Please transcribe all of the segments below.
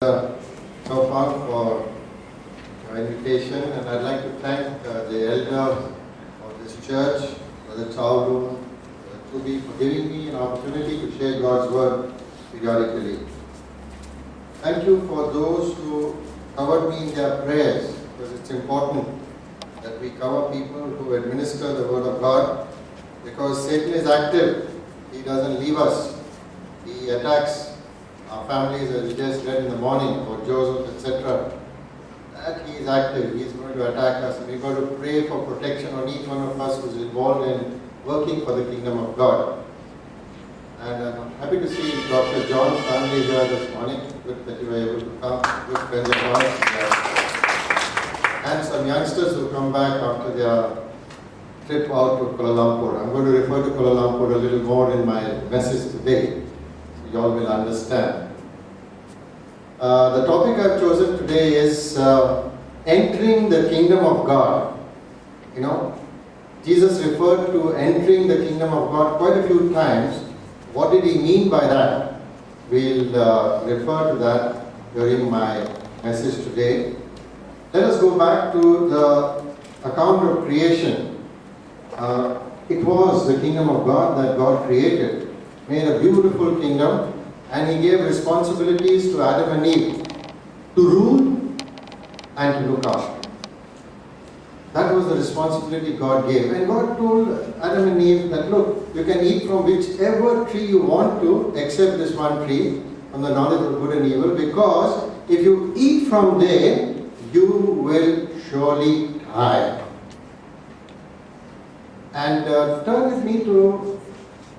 so far for your invitation, and I'd like to thank the elder of this church, Brother Chaulu, to be for giving me an opportunity to share God's word periodically. Thank you for those who covered me in their prayers, because it's important that we cover people who administer the word of God, because Satan is active. He doesn't leave us. He attacks our families, as we just read in the morning, or Joseph, etc. That he is active. He is going to attack us, and we've got to pray for protection on each one of us who is involved in working for the kingdom of God. And I'm happy to see Dr. John's family here this morning. Good that you were able to come. Good friends of ours. And some youngsters who come back after their trip out to Kuala Lumpur. I'm going to refer to Kuala Lumpur a little more in my message today, so you all will understand. The topic I've chosen today is entering the kingdom of God. You know, Jesus referred to entering the kingdom of God quite a few times. What did he mean by that? We'll refer to that during my message today. Let us go back to the account of creation. It was the kingdom of God that God created, made a beautiful kingdom, and he gave responsibilities to Adam and Eve to rule and to look after. That was the responsibility God gave. And God told Adam and Eve that, look, you can eat from whichever tree you want to, except this one tree, from the knowledge of good and evil, because if you eat from there, you will surely die. And turn with me to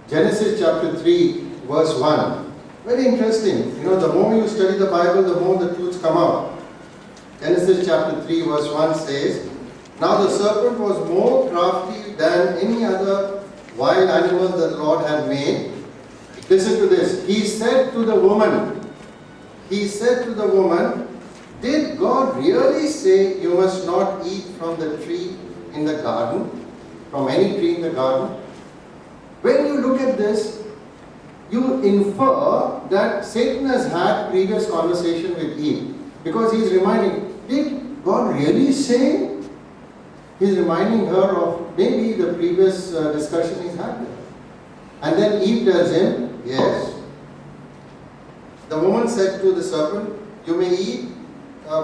Genesis chapter 3, verse 1. Very interesting. You know, the more you study the Bible, the more the truths come out. Genesis chapter 3, verse 1 says, "Now the serpent was more crafty than any other wild animal that the Lord had made." Listen to this. He said to the woman, "Did God really say you must not eat from the tree in the garden? From any tree in the garden?" When you look at this, you infer that Satan has had previous conversation with Eve, because he's reminding, did God really say? He's reminding her of maybe the previous discussion he's had with her. And then Eve tells him, yes. The woman said to the serpent, "You may eat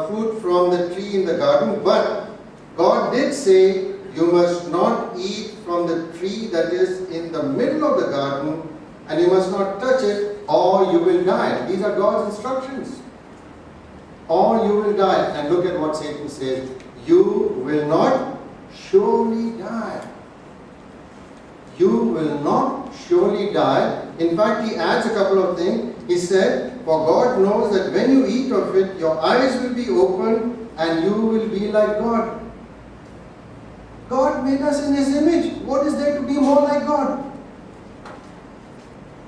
fruit from the tree in the garden, but God did say you must not eat from the tree that is in the middle of the garden, and you must not touch it, or you will die." These are God's instructions. Or you will die. And look at what Satan says. You will not surely die. You will not surely die. In fact, he adds a couple of things. He said, "For God knows that when you eat of it, your eyes will be opened and you will be like God." God made us in his image. What is there to be more like God?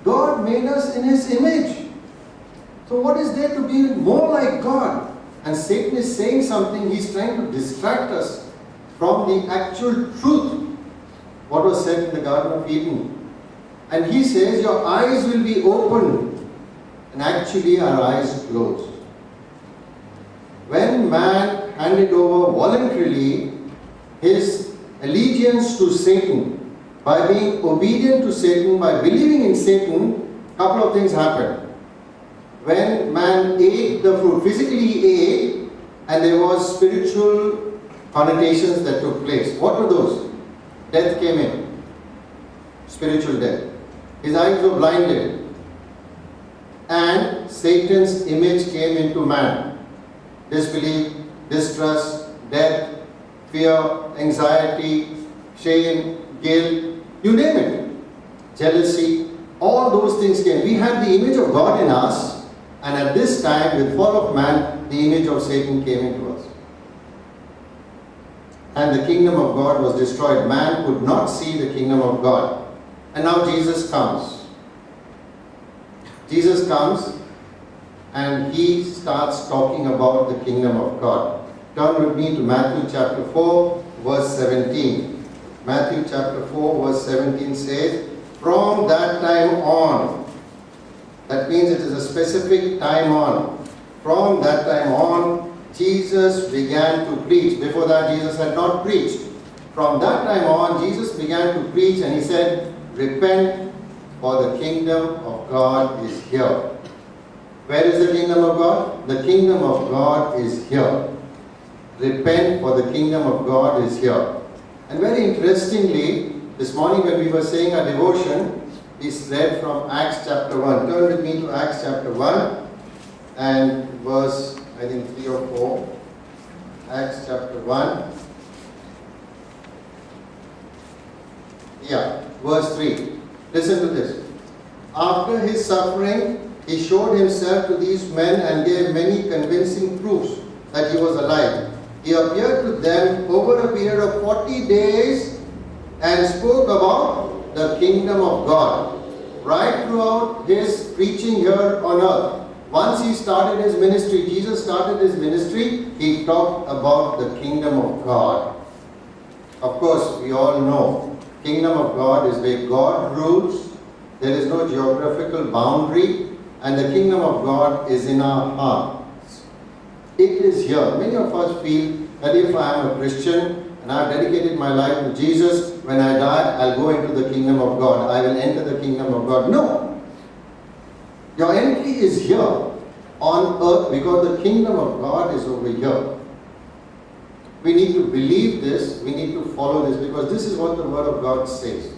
God made us in his image. So what is there to be more like God? And Satan is saying something. He's trying to distract us from the actual truth, what was said in the Garden of Eden. And he says, your eyes will be opened. And actually our eyes closed. When man handed over voluntarily his allegiance to Satan, by being obedient to Satan, by believing in Satan, a couple of things happened. When man ate the fruit, physically he ate, and there was spiritual connotations that took place. What were those? Death came in. Spiritual death. His eyes were blinded. And Satan's image came into man. Disbelief, distrust, death, fear, anxiety, shame, guilt, you name it. Jealousy, all those things came. We had the image of God in us, and at this time, with fall of man, the image of Satan came into us. And the kingdom of God was destroyed. Man could not see the kingdom of God. And now Jesus comes. Jesus comes and he starts talking about the kingdom of God. Turn with me to Matthew chapter 4, verse 17. Matthew chapter 4, verse 17 says, "From that time on," that means it is a specific time on, from that time on, Jesus began to preach. Before that, Jesus had not preached. From that time on, Jesus began to preach, and he said, repent, for the kingdom of God is here. Where is the kingdom of God? The kingdom of God is here. Repent, for the kingdom of God is here. And very interestingly, this morning when we were saying our devotion, we read from Acts chapter 1. Turn with me to Acts chapter 1 and verse, I think 3 or 4. Acts chapter 1. Yeah, verse 3. Listen to this. After his suffering, he showed himself to these men and gave many convincing proofs that he was alive. He appeared to them over a period of 40 days and spoke about the kingdom of God. Right throughout his preaching here on earth. Once he started his ministry, Jesus started his ministry, he talked about the kingdom of God. Of course, we all know, kingdom of God is where God rules. There is no geographical boundary, and the kingdom of God is in our hearts. It is here. Many of us feel that if I am a Christian and I have dedicated my life to Jesus, when I die, I'll go into the kingdom of God. I will enter the kingdom of God. No. Your entry is here on earth because the kingdom of God is over here. We need to believe this. We need to follow this because this is what the word of God says.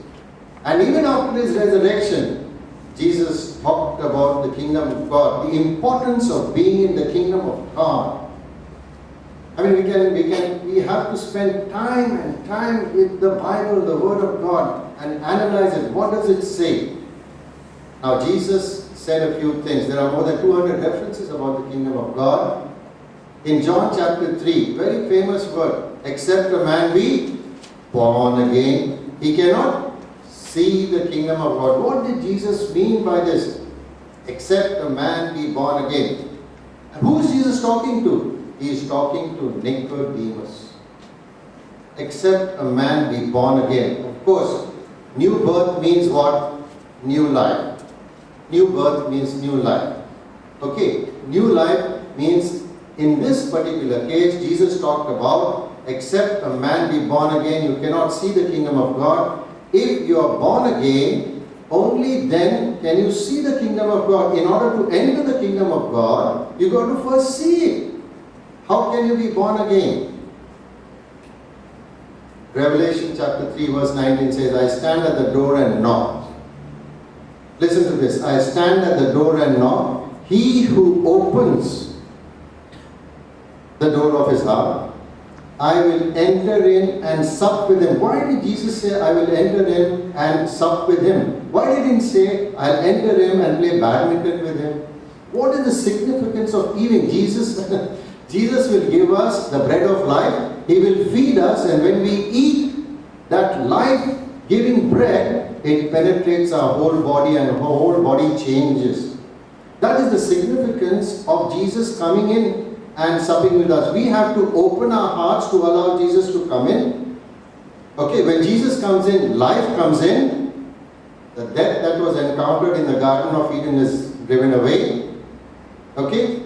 And even after his resurrection, Jesus talked about the kingdom of God, the importance of being in the kingdom of God. I mean, we have to spend time and time with the Bible, the Word of God, and analyze it. What does it say? Now, Jesus said a few things. There are more than 200 references about the kingdom of God. In John chapter 3, very famous word, except a man be born again, he cannot see the kingdom of God. What did Jesus mean by this? Except a man be born again. And who is Jesus talking to? He is talking to Nicodemus. Except a man be born again. Of course, new birth means what? New life. New birth means new life. Okay, new life means in this particular case, Jesus talked about except a man be born again, you cannot see the kingdom of God. If you are born again, only then can you see the kingdom of God. In order to enter the kingdom of God, you got to first see it. How can you be born again? Revelation chapter 3 verse 19 says, I stand at the door and knock. Listen to this. I stand at the door and knock. He who opens the door of his heart, I will enter in and sup with him. Why did Jesus say, I will enter in and sup with him? Why didn't he say, I'll enter in and play badminton with him? What is the significance of eating? Jesus will give us the bread of life. He will feed us, and when we eat that life-giving bread, it penetrates our whole body and our whole body changes. That is the significance of Jesus coming in and supping with us. We have to open our hearts to allow Jesus to come in. Okay, when Jesus comes in, life comes in. The death that was encountered in the Garden of Eden is driven away. Okay?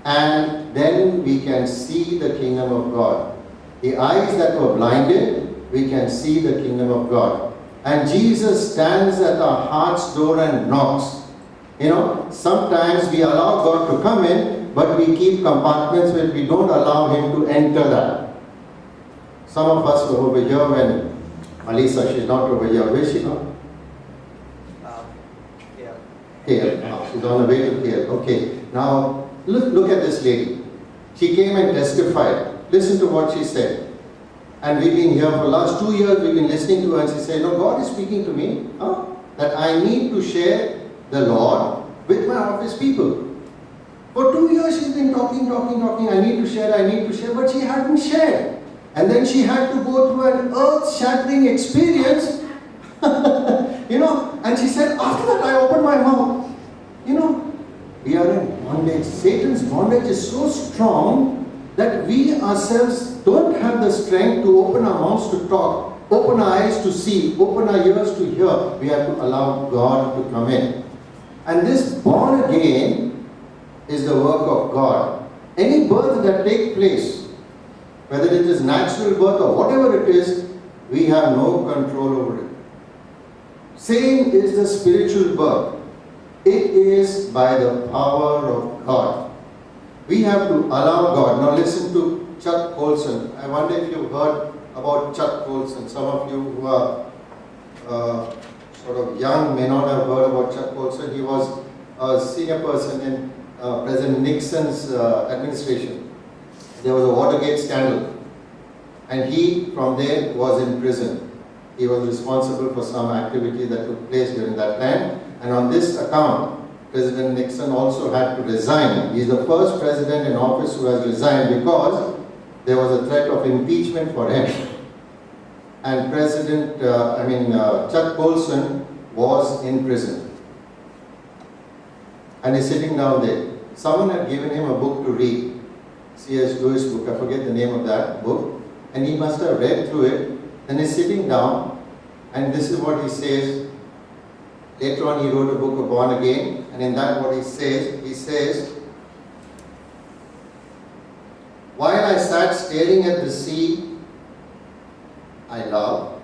And then we can see the kingdom of God. The eyes that were blinded, we can see the kingdom of God. And Jesus stands at our heart's door and knocks. You know, sometimes we allow God to come in, but we keep compartments where we don't allow Him to enter that. Some of us were over here when Malisa, she's not over here. Where is she now? KL. She's on the way to KL. Okay. Now, look at this lady. She came and testified. Listen to what she said. And we've been here for the last 2 years, we've been listening to her, and she said, no, God is speaking to me, that I need to share the Lord with my office people. For 2 years she's been talking, I need to share, but she hadn't shared. And then she had to go through an earth-shattering experience, and she said, after that I opened my mouth. We are in bondage. Satan's bondage is so strong that we ourselves don't have the strength to open our mouths to talk, open our eyes to see, open our ears to hear. We have to allow God to come in. And this born again is the work of God. Any birth that takes place, whether it is natural birth or whatever it is, we have no control over it. Same is the spiritual birth. It is by the power of God. We have to allow God. Now listen to Chuck Colson. I wonder if you've heard about Chuck Colson. Some of you who are sort of young may not have heard about Chuck Colson. He was a senior person in President Nixon's administration. There was a Watergate scandal, and he from there was in prison. He was responsible for some activity that took place during that time, and on this account President Nixon also had to resign. He is the first president in office who has resigned because there was a threat of impeachment for him. And Chuck Colson was in prison. And he's sitting down there. Someone had given him a book to read, C.S. Lewis book, I forget the name of that book, and he must have read through it. Then he's sitting down, and this is what he says. Later on he wrote a book of Born Again, and in that what he says, while I sat staring at the sea I love,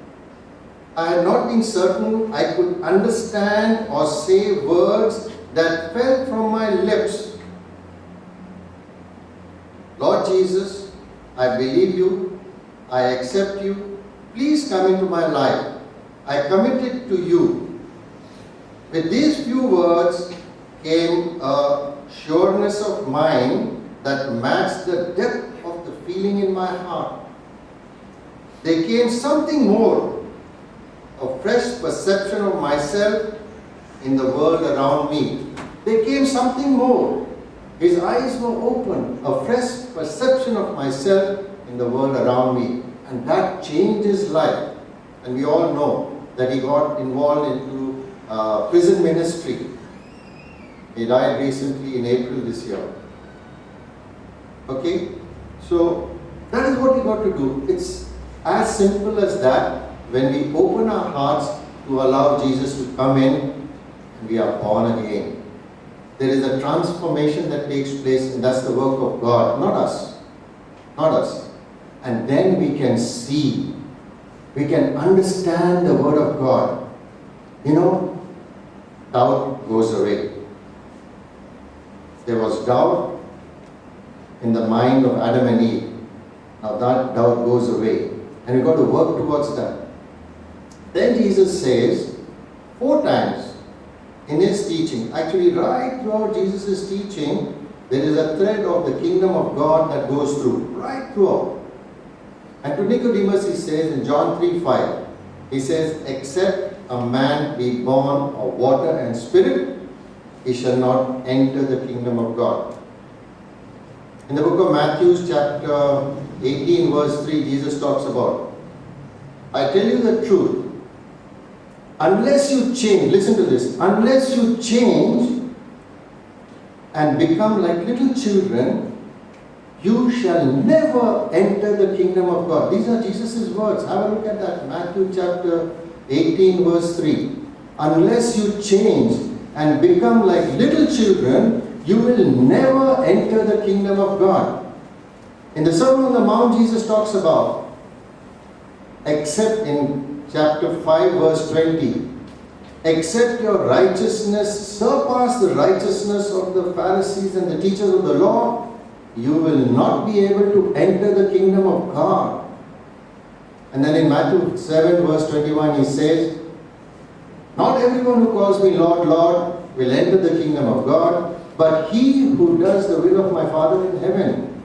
I had not been certain I could understand or say words that fell from my lips. Lord Jesus, I believe you, I accept you, please come into my life. I commit it to you. With these few words came a sureness of mind that matched the depth of the feeling in my heart. There came something more, a fresh perception of myself in the world around me. There came something more. His eyes were open, a fresh perception of myself in the world around me. And that changed his life. And we all know that he got involved into prison ministry. He died recently in April this year. Okay? So, that is what we got to do. It's as simple as that. When we open our hearts to allow Jesus to come in, and we are born again. There is a transformation that takes place, and that's the work of God, not us. Not us. And then we can see, we can understand the Word of God. You know, doubt goes away. There was doubt in the mind of Adam and Eve. Now that doubt goes away. And we've got to work towards that. Then Jesus says 4 times in his teaching, actually right throughout Jesus' teaching, there is a thread of the kingdom of God that goes through, right throughout. And to Nicodemus he says in John 3:5, he says, except a man be born of water and spirit, he shall not enter the kingdom of God. In the book of Matthew chapter 18 verse 3, Jesus talks about, I tell you the truth, unless you change, listen to this, unless you change and become like little children, you shall never enter the kingdom of God. These are Jesus' words. Have a look at that. Matthew chapter 18 verse 3. Unless you change and become like little children, you will never enter the kingdom of God. In the Sermon on the Mount, Jesus talks about, except in chapter 5 verse 20, except your righteousness surpass the righteousness of the Pharisees and the teachers of the law, you will not be able to enter the kingdom of God. And then in Matthew 7 verse 21 he says, not everyone who calls me Lord, Lord will enter the kingdom of God, but he who does the will of my Father in heaven.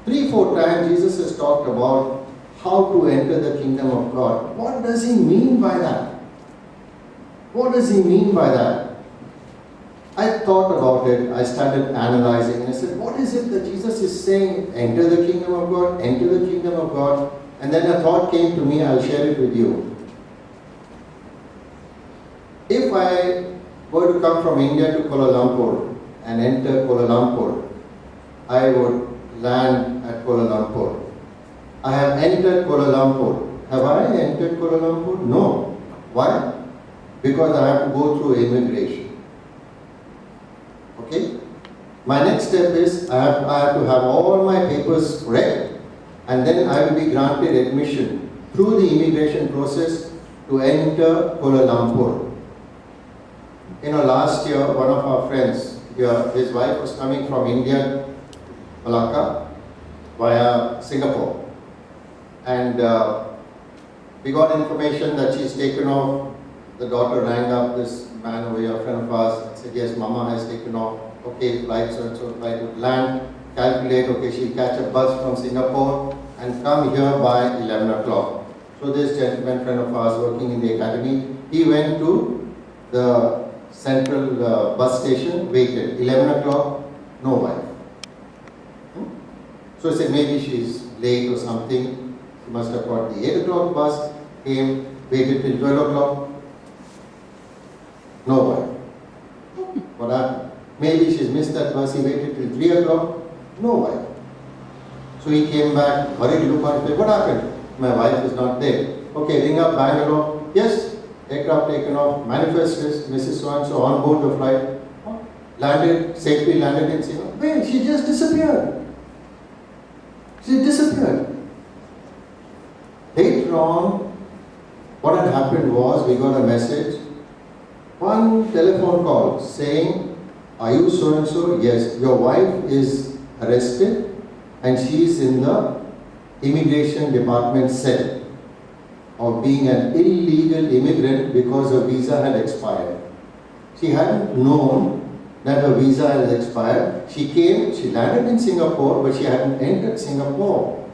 3-4 times Jesus has talked about how to enter the kingdom of God. What does he mean by that? What does he mean by that? I thought about it, I started analyzing, and I said, what is it that Jesus is saying? Enter the kingdom of God, enter the kingdom of God. And then a thought came to me, I'll share it with you. If I were to come from India to Kuala Lumpur and enter Kuala Lumpur, I would land at Kuala Lumpur. I have entered Kuala Lumpur. Have I entered Kuala Lumpur? No. Why? Because I have to go through immigration. Okay? My next step is I have to have all my papers correct, and then I will be granted admission through the immigration process to enter Kuala Lumpur. Last year, one of our friends here, his wife was coming from India, Malacca, via Singapore. And we got information that she's taken off. The daughter rang up this man over here, a friend of ours, and said, yes, Mama has taken off. Okay, flight so flight would land, calculate, okay, she'll catch a bus from Singapore and come here by 11 o'clock. So this gentleman, friend of ours working in the academy, he went to the central bus station, waited. 11 o'clock, no wife. So he said maybe she's late or something. She must have got the 8 o'clock bus, came, waited till 12 o'clock, no wife. What happened? Maybe she's missed that bus, he waited till 3 o'clock, no wife. So he came back, hurried to look on his way. What happened? My wife is not there. Okay, ring up Bangalore. Yes, aircraft taken off, manifest list, Mrs. So-and-so on board the flight. Landed, safely landed in Singapore. Wait, she just disappeared. She disappeared. Later on, what had happened was we got a message, one telephone call saying, are you so-and-so? Yes, your wife is arrested and she is in the immigration department cell of being an illegal immigrant because her visa had expired. She hadn't known that her visa had expired. She came, she landed in Singapore, but she hadn't entered Singapore.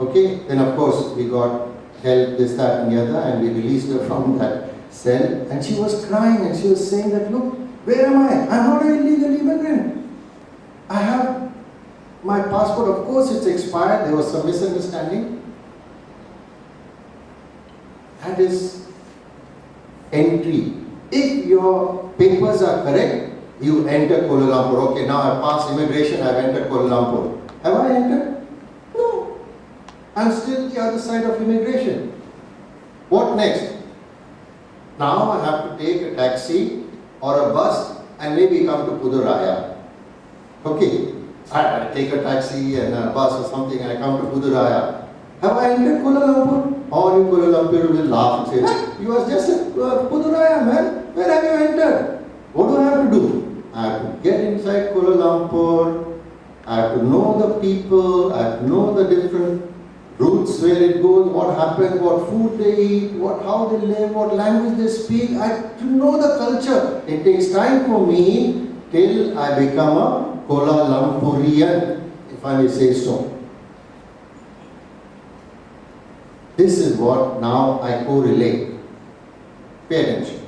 Okay, then of course we got help, this, that and the other, and we released her from that cell, and she was crying and she was saying that, look, where am I? I'm not an illegal immigrant. I have my passport, of course it's expired, there was some misunderstanding. That is entry. If your papers are correct, you enter Kuala Lumpur. Okay, now I've passed immigration, I've entered Kuala Lumpur. Have I entered? No. I'm still the other side of immigration. What next? Now I have to take a taxi or a bus and maybe come to Puduraya. Okay, I take a taxi and a bus or something and I come to Puduraya. Have I entered Kuala Lumpur? All in Kuala Lumpur will laugh and say, hey, you are just at Puduraya, man. Where have you entered? What do I have to do? I have to get inside Kuala Lumpur. I have to know the people. I have to know the different routes where it goes, what happens, what food they eat, how they live, what language they speak. I have to know the culture. It takes time for me till I become a Kuala Lumpurian, if I may say so. This is what now I correlate. Pay attention.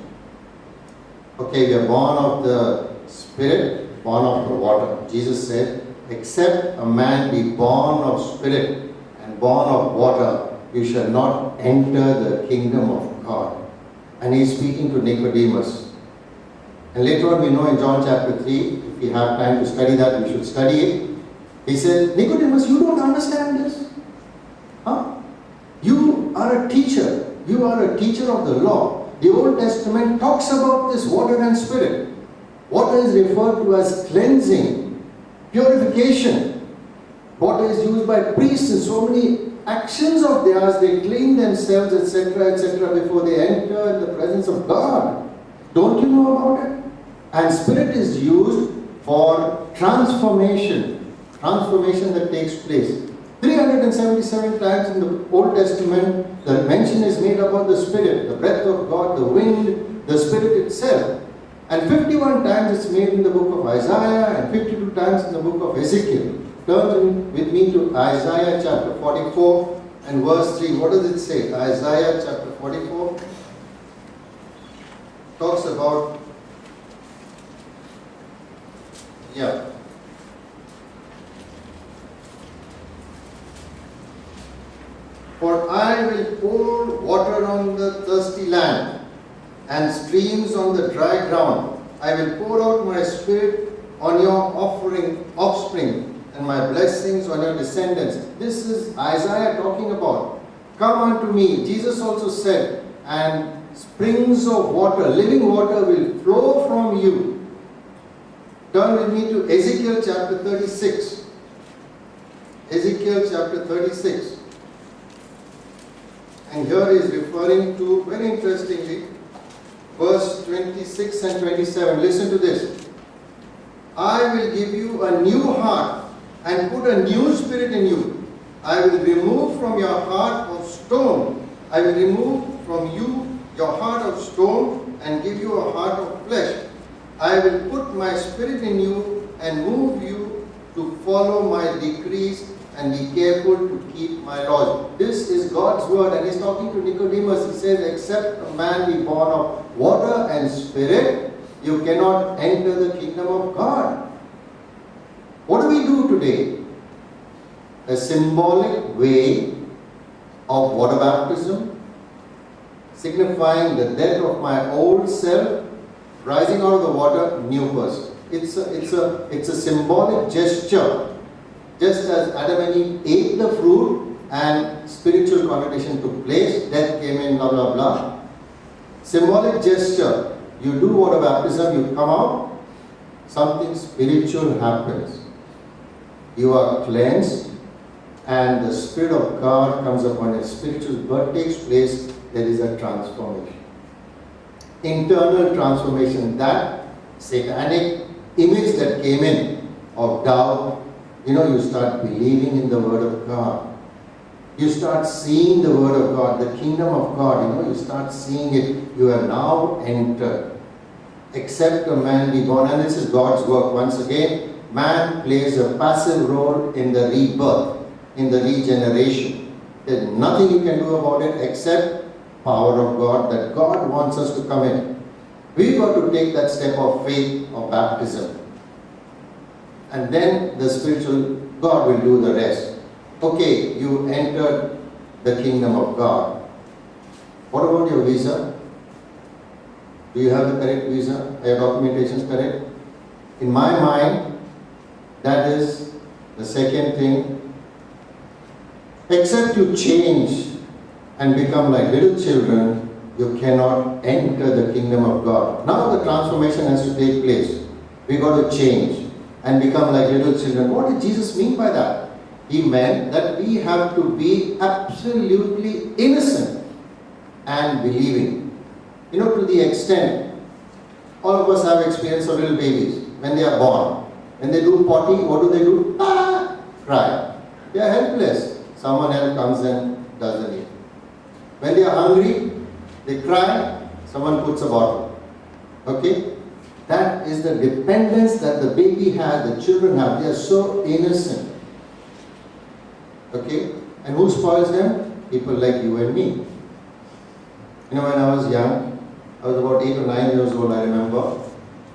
Okay, we are born of the Spirit, born of the water. Jesus said, except a man be born of Spirit and born of water, you shall not enter the kingdom of God. And he is speaking to Nicodemus. And later on we know in John chapter 3, if we have time to study that, we should study it. He said, Nicodemus, you don't understand this? Huh? You are a teacher. You are a teacher of the law. The Old Testament talks about this water and spirit. Water is referred to as cleansing, purification. Water is used by priests in so many actions of theirs. They clean themselves, etc., before they enter the presence of God. Don't you know about it? And spirit is used for transformation. Transformation that takes place. 377 times in the Old Testament, the mention is made about the Spirit, the breath of God, the wind, the Spirit itself. And 51 times it's made in the book of Isaiah and 52 times in the book of Ezekiel. Turn with me to Isaiah chapter 44 and verse 3. What does it say? Isaiah chapter 44 talks about, For I will pour water on the thirsty land and streams on the dry ground. I will pour out my spirit on your offspring and my blessings on your descendants. This is Isaiah talking about. Come unto me. Jesus also said, and springs of water, living water will flow from you. Turn with me to Ezekiel chapter 36. Ezekiel chapter 36. And here he is referring to, very interestingly, verse 26 and 27. Listen to this. I will give you a new heart and put a new spirit in you. I will remove from your heart of stone. I will remove from you your heart of stone and give you a heart of flesh. I will put my spirit in you and move you to follow my decrees and be careful to keep my laws. This is God's word, and he's talking to Nicodemus. He says, except a man be born of water and spirit, you cannot enter the kingdom of God. What do we do today? A symbolic way of water baptism, signifying the death of my old self, rising out of the water, new person. It's a symbolic gesture. Just as Adam and Eve ate the fruit and spiritual connotation took place, death came in, blah blah blah. Symbolic gesture. You do water baptism, you come out, something spiritual happens. You are cleansed and the Spirit of God comes upon you. Spiritual birth takes place, there is a transformation. Internal transformation, that satanic image that came in of doubt, you start believing in the Word of God. You start seeing the Word of God, the kingdom of God, you start seeing it. You have now entered. Except a man be born, and this is God's work once again. Man plays a passive role in the rebirth, in the regeneration. There's nothing you can do about it except power of God, that God wants us to come in. We've got to take that step of faith of baptism. And then the spiritual God will do the rest. Okay, you entered the kingdom of God. What about your visa? Do you have the correct visa? Are your documentations correct? In my mind, that is the second thing. Except you change and become like little children, you cannot enter the kingdom of God. Now the transformation has to take place. We got to change and become like little children. What did Jesus mean by that? He meant that we have to be absolutely innocent and believing. To the extent, all of us have experience of little babies when they are born. When they do potty, what do? Cry. They are helpless. Someone else comes and does the need. When they are hungry, they cry, someone puts a bottle. Okay? That is the dependence that the baby has, the children have. They are so innocent. Okay? And who spoils them? People like you and me. When I was young, I was about 8 or 9 years old, I remember.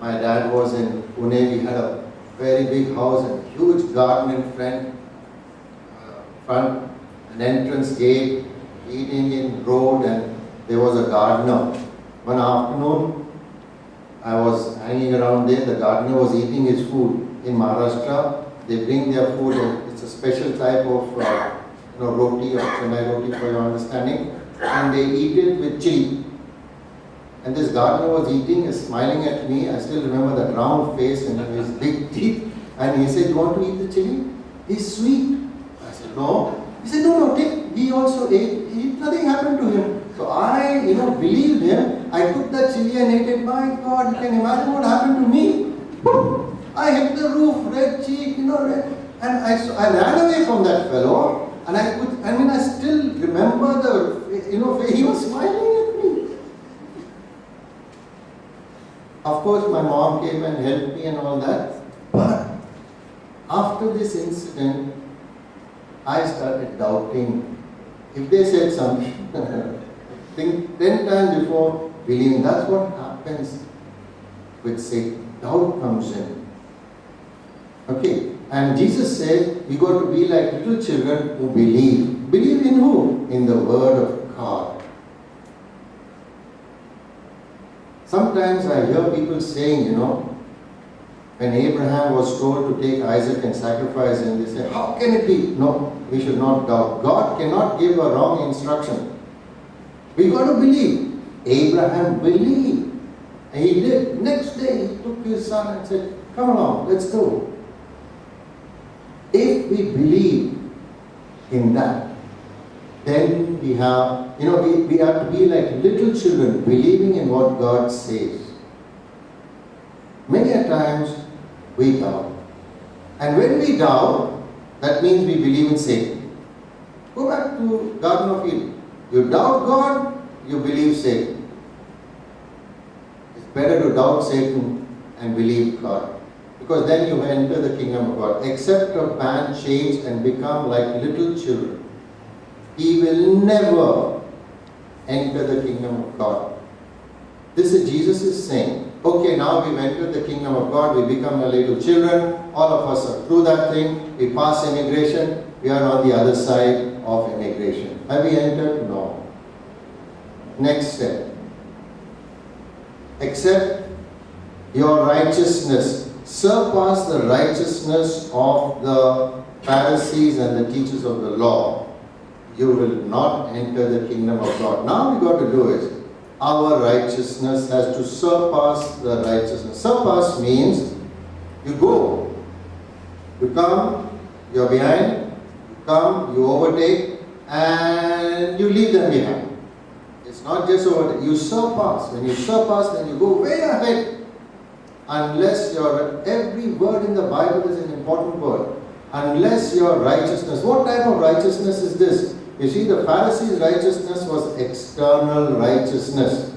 My dad was in Pune. We had a very big house and a huge garden in front, an entrance gate, leading in road, and there was a gardener. One afternoon, I was hanging around there. The gardener was eating his food. In Maharashtra, they bring their food, and it's a special type of roti or chennai roti for your understanding, and they eat it with chili. And this gardener was eating, smiling at me. I still remember that round face and his big teeth. And he said, "You want to eat the chili? It's sweet." I said, "No." He said, "No, take." He also ate. Nothing happened to him. So I, believed him. I took that chili and ate it. My God, you can imagine what happened to me. I hit the roof, red cheek, red. And I ran away from that fellow. And I still remember the, he was smiling at me. Of course, my mom came and helped me and all that. But after this incident, I started doubting. If they said something, think 10 times before believing. That's what happens with Satan. Doubt comes in. Okay. And Jesus said, we got to be like little children who believe. Believe in who? In the Word of God. Sometimes I hear people saying, when Abraham was told to take Isaac and sacrifice him, they say, how can it be? No, we should not doubt. God cannot give a wrong instruction. We got to believe. Abraham believed. And he did. Next day, he took his son and said, Come along, let's go. If we believe in that, then we have, we have to be like little children, believing in what God says. Many a times we doubt. And when we doubt, that means we believe in Satan. Go back to Garden of Eden. You doubt God, you believe Satan. It's better to doubt Satan and believe God. Because then you enter the kingdom of God. Except a man change and become like little children, he will never enter the kingdom of God. This is Jesus is saying. Okay, now we've entered the kingdom of God, we become like little children, all of us are through that thing, we pass immigration, we are on the other side of immigration. Have we entered? No. Next step. Except your righteousness surpass the righteousness of the Pharisees and the teachers of the law, you will not enter the kingdom of God. Now we got to do is, our righteousness has to surpass the righteousness. Surpass means you go, you come, you're behind, you come, you overtake, and you leave them behind. It's not just overtake, you surpass. When you surpass, then you go way ahead. Unless every word in the Bible is an important word. Unless your righteousness, what type of righteousness is this? You see, the Pharisees' righteousness was external righteousness.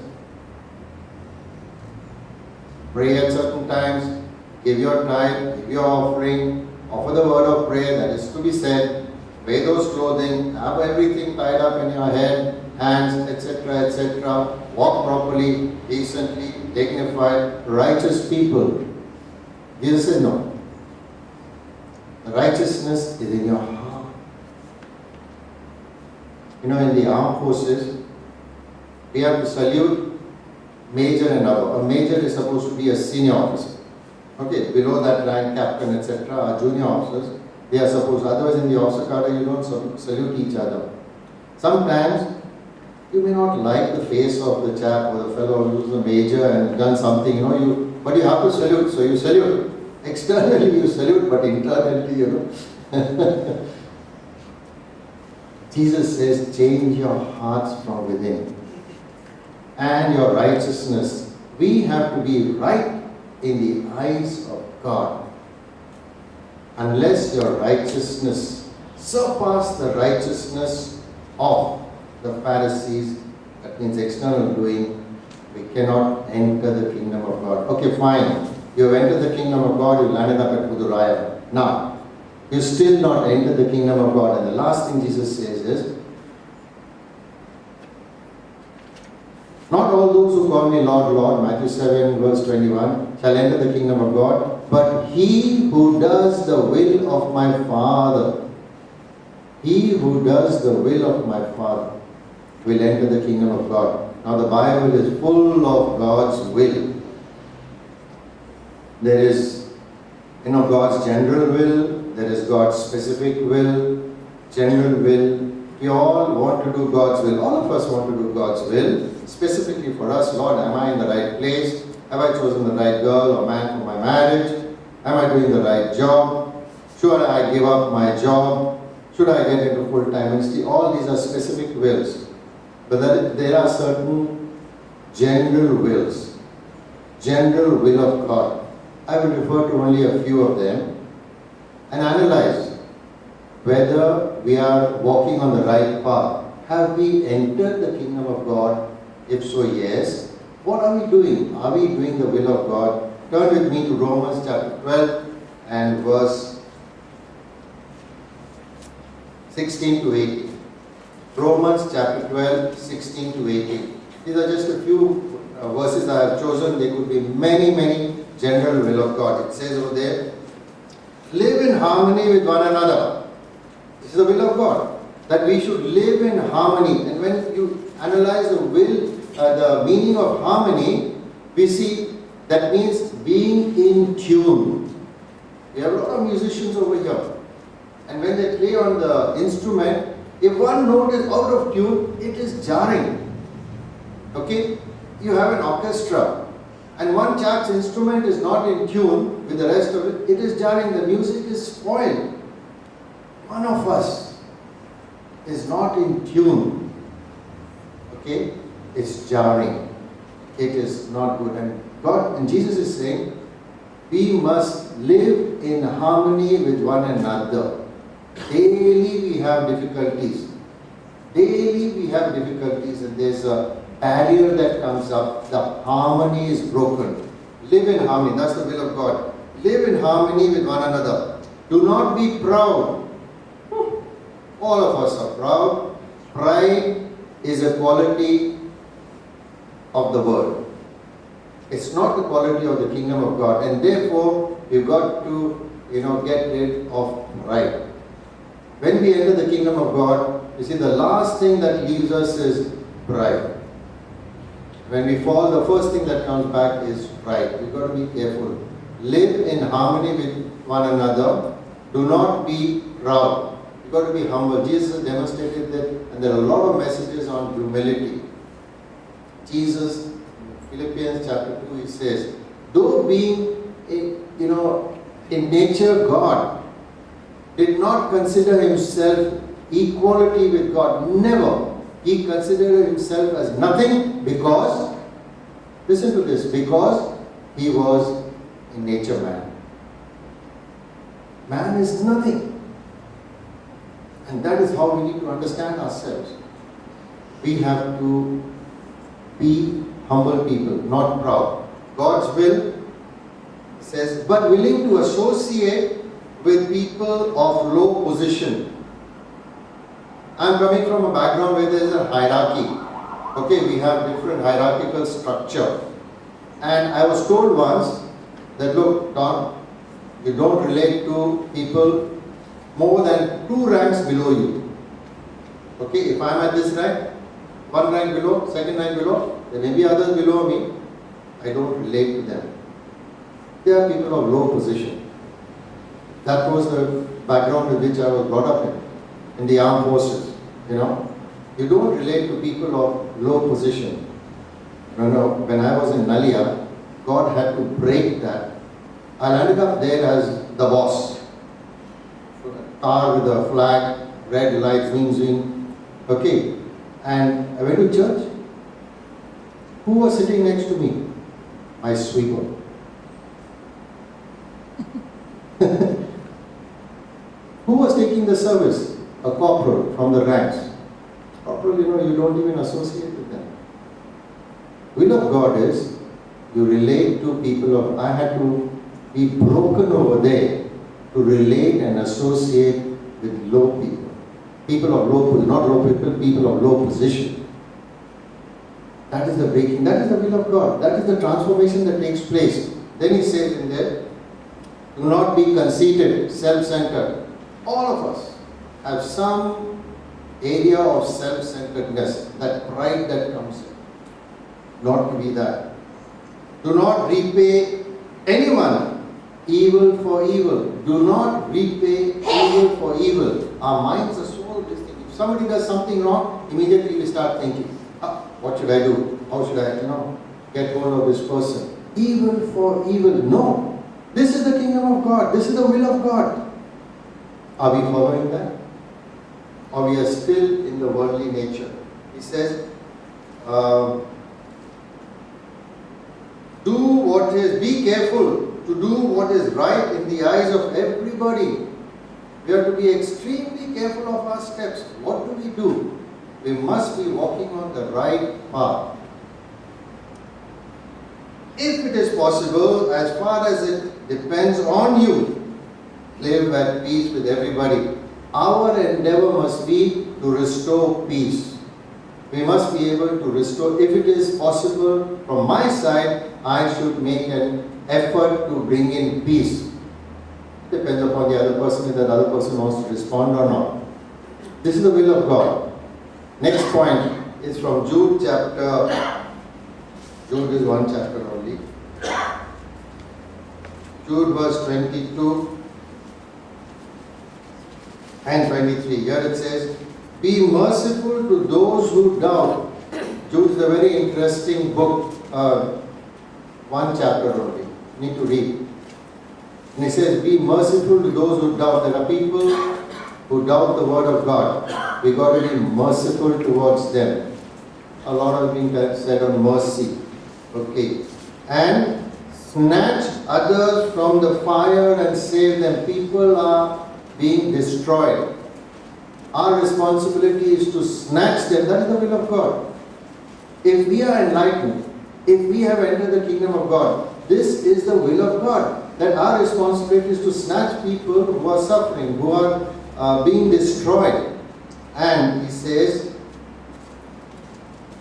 Pray at certain times, give your tithe, give your offering, offer the word of prayer that is to be said, wear those clothing, have everything tied up in your head, hands, etc., etc., walk properly, decently, dignified, righteous people. Jesus said no. The righteousness is in your heart. In the armed forces, we have to salute major and above. A major is supposed to be a senior officer. Okay, below that rank, captain, etc., are junior officers. They are supposed, otherwise in the officer cadre you don't salute each other. Sometimes you may not like the face of the chap or the fellow who's a major and done something, but you have to salute, so you salute. Externally you salute, but internally, Jesus says, change your hearts from within. And your righteousness. We have to be right in the eyes of God. Unless your righteousness surpass the righteousness of the Pharisees, that means external doing, we cannot enter the kingdom of God. Okay, fine. You have entered the kingdom of God, you landed up at Puduraya. Now, you still not enter the kingdom of God. And the last thing Jesus says is, not all those who call me Lord, Lord, Matthew 7 verse 21, shall enter the kingdom of God, but he who does the will of my Father, he who does the will of my Father will enter the kingdom of God. Now the Bible is full of God's will. There is, God's general will, there is God's specific will, general will. We all want to do God's will. All of us want to do God's will. Specifically for us, Lord, am I in the right place? Have I chosen the right girl or man for my marriage? Am I doing the right job? Should I give up my job? Should I get into full-time ministry? All these are specific wills. But there are certain general wills. General will of God. I will refer to only a few of them and analyze whether we are walking on the right path. Have we entered the kingdom of God? If so, yes. What are we doing? Are we doing the will of God? Turn with me to Romans chapter 12 and verse 16 to 18. Romans chapter 12, 16 to 18. These are just a few verses I have chosen. There could be many general will of God. It says over there, live in harmony with one another. This is the will of God, that we should live in harmony. And when you analyze the will, the meaning of harmony, we see that means being in tune. We have a lot of musicians over here. And when they play on the instrument, if one note is out of tune, it is jarring. Okay? You have an orchestra. and one chap's instrument is not in tune with the rest of it, it is jarring. The music is spoiled. One of us is not in tune. Okay? It's jarring. It is not good. And God and Jesus is saying, we must live in harmony with one another. Daily we have difficulties. Daily we have difficulties, and there's a barrier that comes up. The harmony is broken. Live in harmony. That's the will of God. Live in harmony with one another. Do not be proud. All of us are proud. Pride is a quality of the world. It's not the quality of the kingdom of God, and therefore you've got to, get rid of pride. When we enter the kingdom of God, you see, the last thing that leaves us is pride. When we fall, the first thing that comes back is pride. We've got to be careful. Live in harmony with one another. Do not be proud. You've got to be humble. Jesus has demonstrated that, and there are a lot of messages on humility. Jesus, in Philippians chapter 2, he says, though being, in nature God, did not consider himself equality with God. Never. He considered himself as nothing because, listen to this, because he was in nature man. Man is nothing. And that is how we need to understand ourselves. We have to be humble people, not proud. God's will says, but willing to associate with people of low position. I'm coming from a background where there is a hierarchy. Okay, we have different hierarchical structure. And I was told once that, look, Don, you don't relate to people more than 2 ranks below you. Okay, if I'm at this rank, 1 rank below, 2nd rank below, there may be others below me. I don't relate to them. They are people of low position. That was the background with which I was brought up in the armed forces. You don't relate to people of low position. When I was in Nalia, God had to break that. I landed up there as the boss. Car with a flag, red light, zwing. Okay. And I went to church. Who was sitting next to me? My sweeper. Who was taking the service? A corporal from the ranks. Corporal, you don't even associate with them. Will of God is, you relate to people of, I had to be broken over there to relate and associate with low people. People of low, not low people, people of low position. That is the breaking, that is the will of God. That is the transformation that takes place. Then he says in there, do not be conceited, self-centered. All of us have some area of self-centeredness, that pride that comes in. Not to be that. Do not repay anyone evil for evil. Do not repay evil for evil. Our minds are so distinct. If somebody does something wrong, immediately we start thinking, what should I do? How should I, get hold of this person? Evil for evil. No. This is the kingdom of God. This is the will of God. Are we following that? Or we are still in the worldly nature? He says, be careful to do what is right in the eyes of everybody. We have to be extremely careful of our steps. What do we do? We must be walking on the right path. If it is possible, as far as it depends on you, live at peace with everybody. Our endeavor must be to restore peace. We must be able to restore, if it is possible, from my side, I should make an effort to bring in peace. It depends upon the other person, if that other person wants to respond or not. This is the will of God. Next point is from Jude chapter, Jude is one chapter only. Jude verse 22 and 23. Here it says, be merciful to those who doubt. Jude is a very interesting book, one chapter only. You need to read. And he says, be merciful to those who doubt. There are people who doubt the word of God. We've got to be merciful towards them. A lot has been said on mercy. Okay. And snatch others from the fire and save them. People are being destroyed. Our responsibility is to snatch them. That is the will of God. If we are enlightened, if we have entered the kingdom of God, this is the will of God. That our responsibility is to snatch people who are suffering, who are being destroyed. And he says,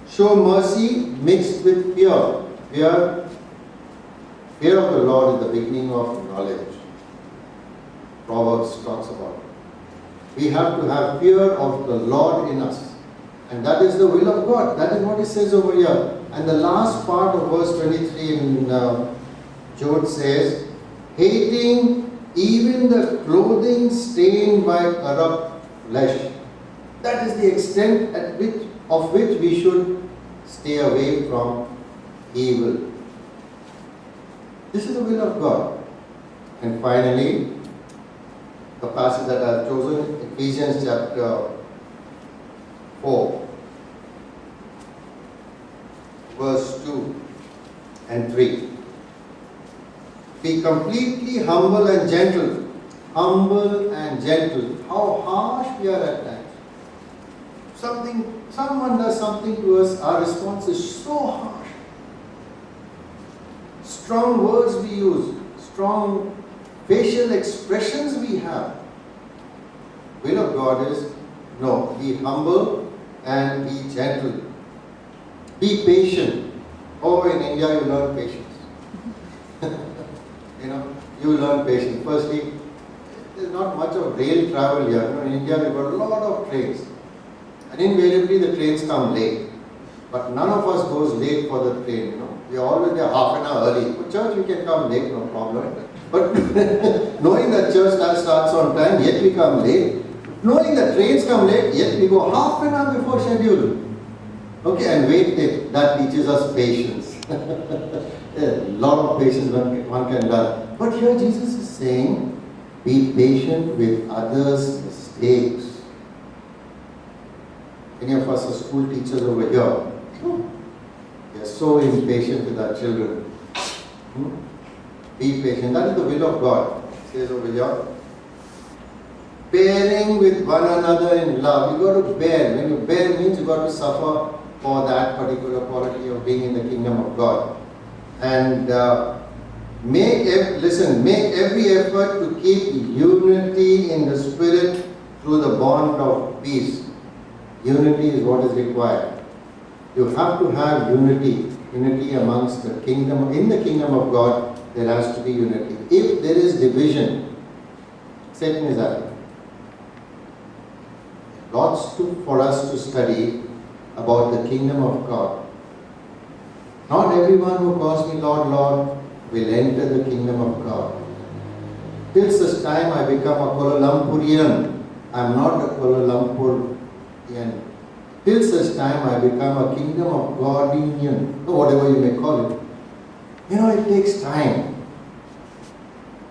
show mercy mixed with fear. Fear of the Lord is the beginning of knowledge. Proverbs talks about it. We have to have fear of the Lord in us. And that is the will of God. That is what it says over here. And the last part of verse 23 in Jude says, hating even the clothing stained by corrupt flesh. That is the extent of which we should stay away from evil. This is the will of God. And finally, the passage that I have chosen, Ephesians chapter 4, verse 2 and 3. Be completely humble and gentle. Humble and gentle. How harsh we are at times. Someone does something to us, our response is so harsh. Strong words we use, strong facial expressions we have. Will of God is, no, be humble and be gentle. Be patient. Oh, in India you learn patience. You learn patience. Firstly, there's not much of rail travel here. In India we've got a lot of trains. And invariably the trains come late. But none of us goes late for the train, We are always there half an hour early. For church we can come late, no problem. But knowing that church starts on time, yet we come late. Knowing that trains come late, yet we go half an hour before schedule. Okay, and wait, that teaches us patience. A lot of patience one can learn. But here Jesus is saying, be patient with others' mistakes. Many of us are school teachers over here. We are so impatient with our children. Be patient. That is the will of God. It says over here. Bearing with one another in love. You got to bear. When you bear means you got to suffer for that particular quality of being in the kingdom of God. And make every effort to keep unity in the spirit through the bond of peace. Unity is what is required. You have to have unity amongst the kingdom. In the kingdom of God, there has to be unity. If there is division, Satan is at it. Lots for us to study about the kingdom of God. Not everyone who calls me Lord, Lord will enter the kingdom of God. Till such time I become a Kuala Lumpurian. I am not a Kuala Lumpurian. Till such time I become a kingdom of Godian, or whatever you may call it. It takes time.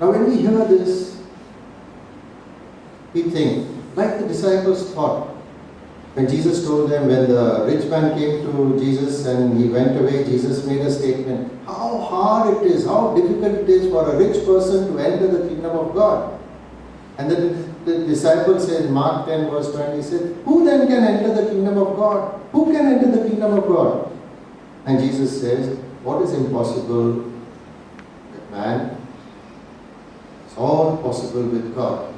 Now when we hear this, we think, like the disciples thought. When Jesus told them, when the rich man came to Jesus and he went away, Jesus made a statement, how hard it is, how difficult it is for a rich person to enter the kingdom of God. And then the disciple says, Mark 10 verse 20, he said, who then can enter the kingdom of God? Who can enter the kingdom of God? And Jesus says, what is impossible with man? It's all possible with God.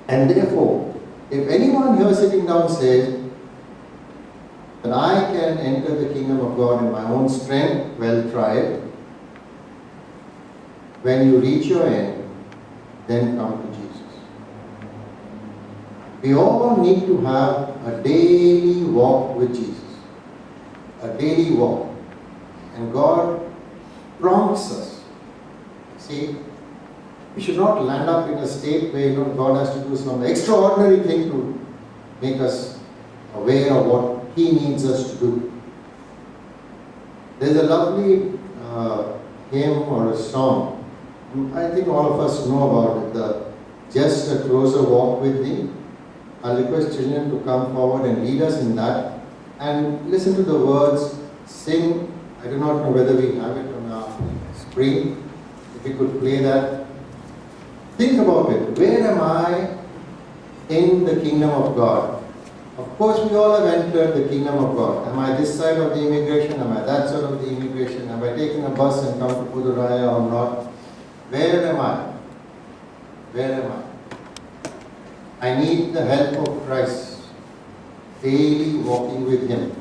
And therefore, if anyone here sitting down says that I can enter the kingdom of God in my own strength, well, try it. When you reach your end, then come to Jesus. We all need to have a daily walk with Jesus. A daily walk. And God prompts us. See, we should not land up in a state where God has to do some extraordinary thing to make us aware of what He needs us to do. There is a lovely hymn or a song. I think all of us know about it, the Just a Closer Walk with Thee. I'll request children to come forward and lead us in that and listen to the words, sing. I do not know whether we have it on our screen. If we could play that. Think about it. Where am I in the kingdom of God? Of course, we all have entered the kingdom of God. Am I this side of the immigration? Am I that side of the immigration? Am I taking a bus and come to Puduraya or not? Where am I? Where am I? I need the help of Christ. Daily walking with Him.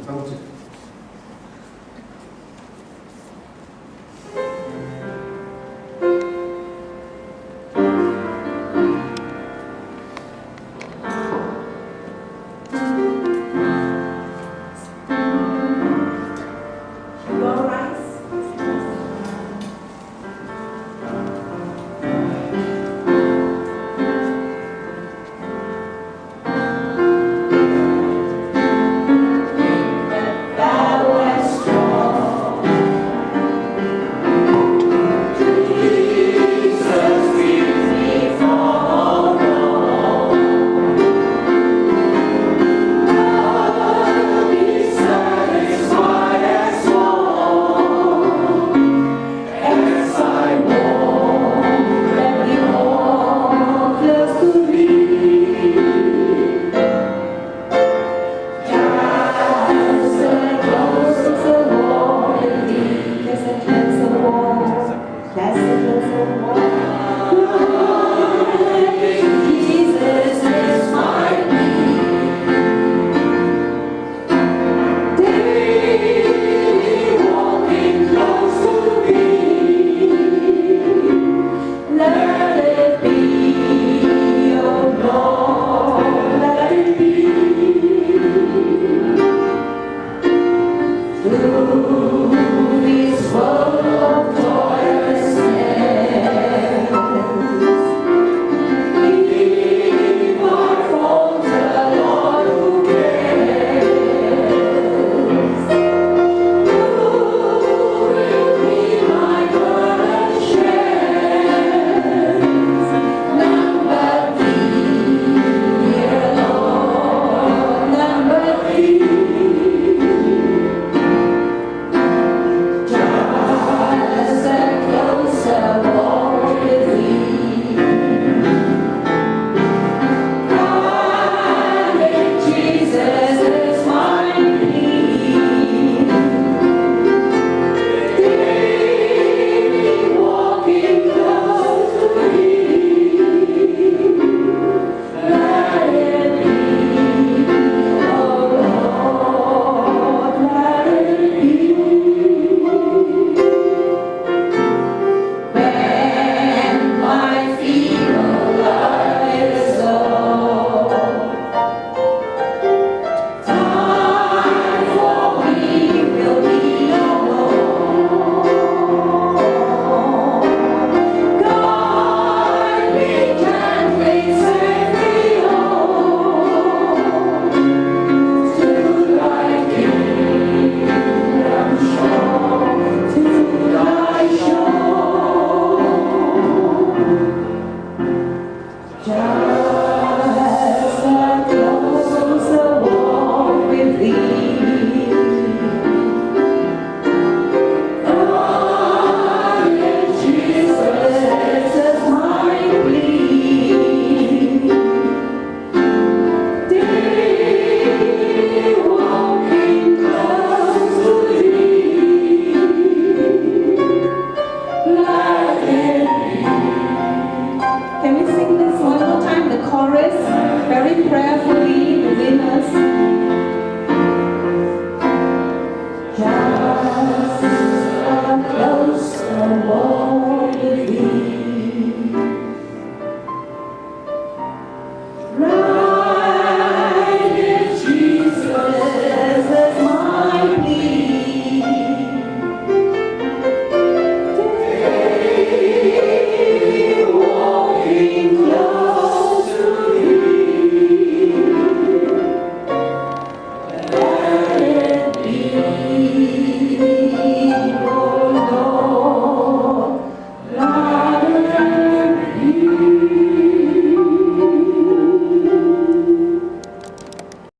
Right.